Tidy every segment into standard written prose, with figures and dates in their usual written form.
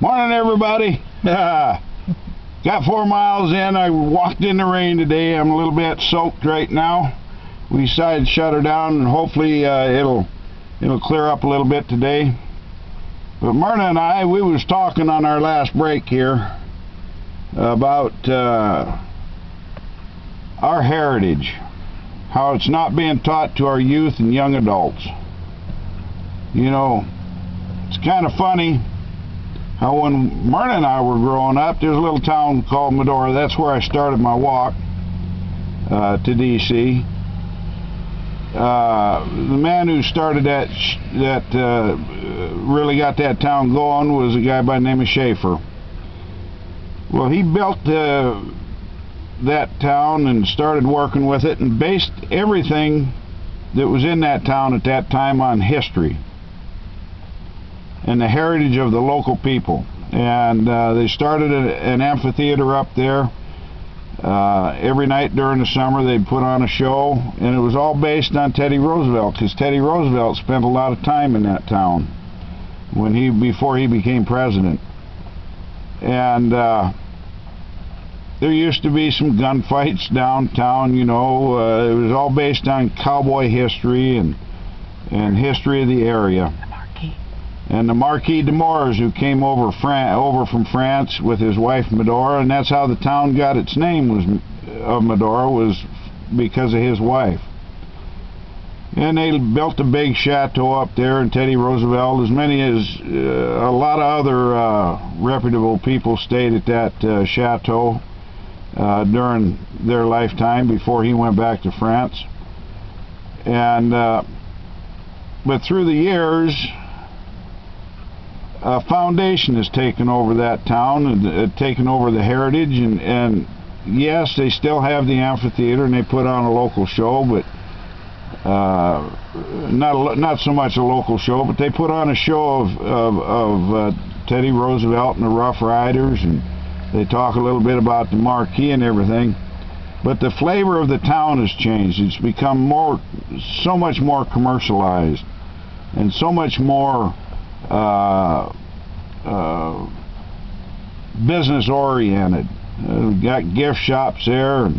Morning, everybody. Got 4 miles in. I walked in the rain today. I'm a little bit soaked right now. We decided to shut her down, and hopefully it'll clear up a little bit today. But Myrna and I, we was talking on our last break here about our heritage, how it's not being taught to our youth and young adults. You know, it's kind of funny how when Myrna and I were growing up, there's a little town called Medora. That's where I started my walk to D.C. The man who started that really got that town going was a guy by the name of Schaefer. Well, he built that town and started working with it and based everything that was in that town at that time on history and the heritage of the local people. And they started an amphitheater up there. Every night during the summer they'd put on a show, and it was all based on Teddy Roosevelt, because Teddy Roosevelt spent a lot of time in that town before he became president. And there used to be some gunfights downtown, you know. It was all based on cowboy history and history of the area. And the Marquis de Moors, who came over from France with his wife Medora, and that's how the town got its name of Medora, was because of his wife. And they built a big chateau up there, and Teddy Roosevelt, as many as a lot of other reputable people stayed at that chateau during their lifetime before he went back to France. And but through the years, a foundation has taken over that town and taken over the heritage, and yes, they still have the amphitheater and they put on a local show, but not so much a local show, but they put on a show of Teddy Roosevelt and the Rough Riders, and they talk a little bit about the Marquis and everything. But the flavor of the town has changed. It's become so much more commercialized and so much more business oriented. We've got gift shops there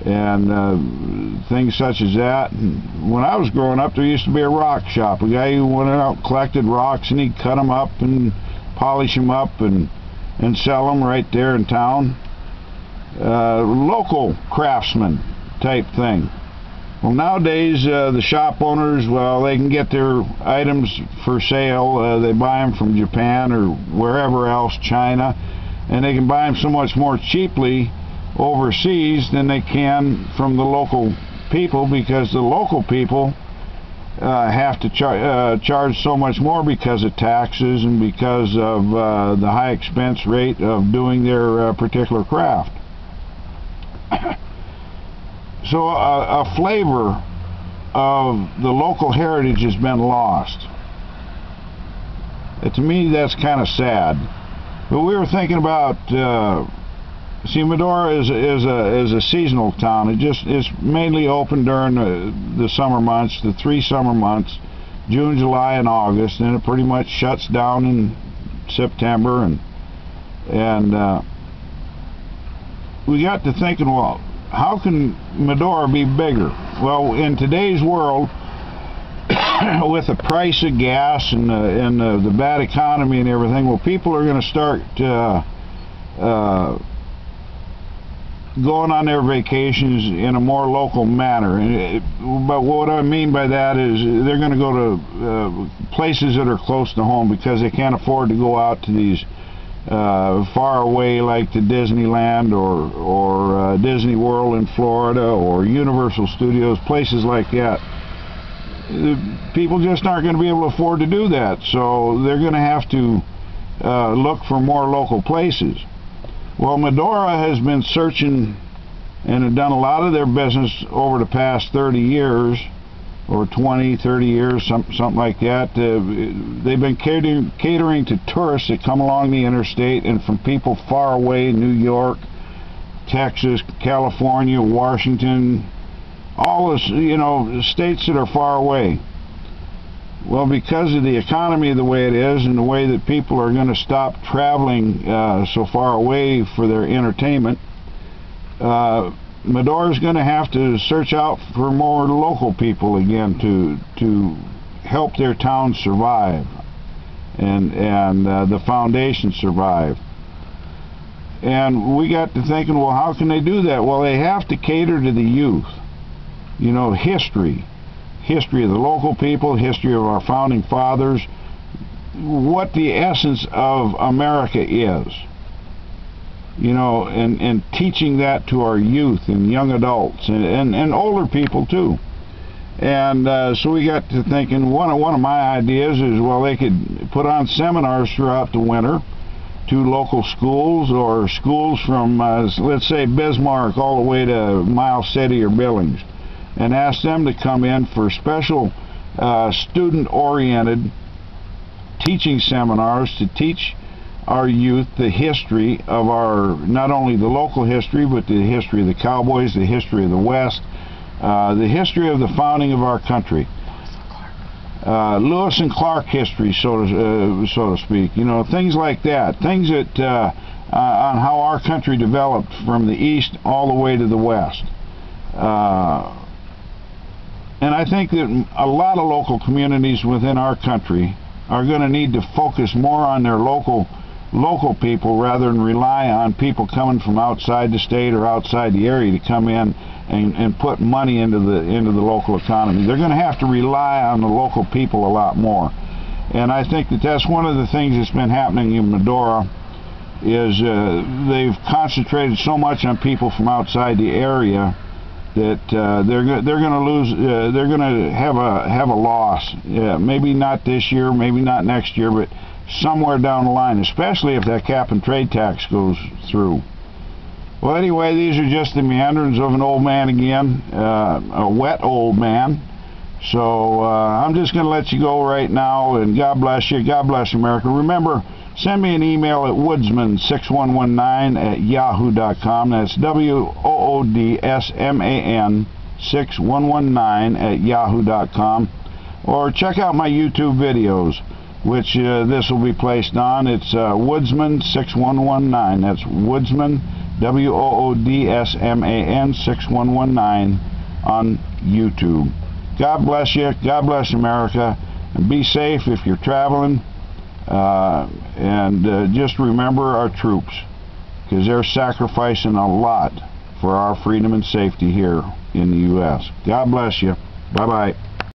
and things such as that. And when I was growing up, there used to be a rock shop. A guy who went out and collected rocks, and he'd cut them up and polish them up and sell them right there in town. Local craftsman type thing. Well, nowadays the shop owners, well, they can get their items for sale. They buy them from Japan or wherever else, China, and they can buy them so much more cheaply overseas than they can from the local people, because the local people have to charge so much more because of taxes and because of the high expense rate of doing their particular craft. So a flavor of the local heritage has been lost. To me, that's kind of sad. But we were thinking about, see, Medora is a seasonal town. It's mainly open during the summer months, the 3 summer months, June, July, and August, and it pretty much shuts down in September. And we got to thinking, well, how can Medora be bigger? Well, in today's world, with the price of gas and the bad economy and everything, well, people are going to start going on their vacations in a more local manner. But what I mean by that is they're going to go to places that are close to home, because they can't afford to go out to these far away, like to Disneyland or Disney World in Florida or Universal Studios, places like that. People just aren't going to be able to afford to do that, so they're going to have to look for more local places. Well, Medora has been searching and have done a lot of their business over the past 30 years, or 20, 30 years, something like that. They've been catering to tourists that come along the interstate, and from people far away, New York, Texas, California, Washington, all this, you know, states that are far away. Well, because of the economy the way it is and the way that people are going to stop traveling so far away for their entertainment, Medora is going to have to search out for more local people again to help their town survive and the foundation survive. And we got to thinking, well, how can they do that? Well, they have to cater to the youth. You know, history of the local people, history of our founding fathers, what the essence of America is. You know, and teaching that to our youth and young adults and older people too. And so we got to thinking, one of my ideas is, well, they could put on seminars throughout the winter to local schools or schools from, let's say, Bismarck all the way to Miles City or Billings, and ask them to come in for special student-oriented teaching seminars to teach our youth the history of our, not only the local history, but the history of the cowboys, the history of the West, the history of the founding of our country. Lewis and Clark history, so to speak. You know, things like that. Things that on how our country developed from the east all the way to the west. And I think that a lot of local communities within our country are going to need to focus more on their local people rather than rely on people coming from outside the state or outside the area to come in and put money into the local economy. They're going to have to rely on the local people a lot more. And I think that that's one of the things that's been happening in Medora, is they've concentrated so much on people from outside the area that they're going to lose. They're going to have a loss. Maybe not this year, maybe not next year, but somewhere down the line, especially if that cap and trade tax goes through. Well, anyway, these are just the meanderings of an old man again, a wet old man. So I'm just going to let you go right now, and God bless you. God bless America. Remember, send me an email at woodsman6119@yahoo.com. That's WOODSMAN6119@yahoo.com. Or check out my YouTube videos, which this will be placed on. It's Woodsman6119. That's Woodsman, WOODSMAN6119 on YouTube. God bless you. God bless America. And be safe if you're traveling. And just remember our troops, because they're sacrificing a lot for our freedom and safety here in the U.S. God bless you. Bye-bye.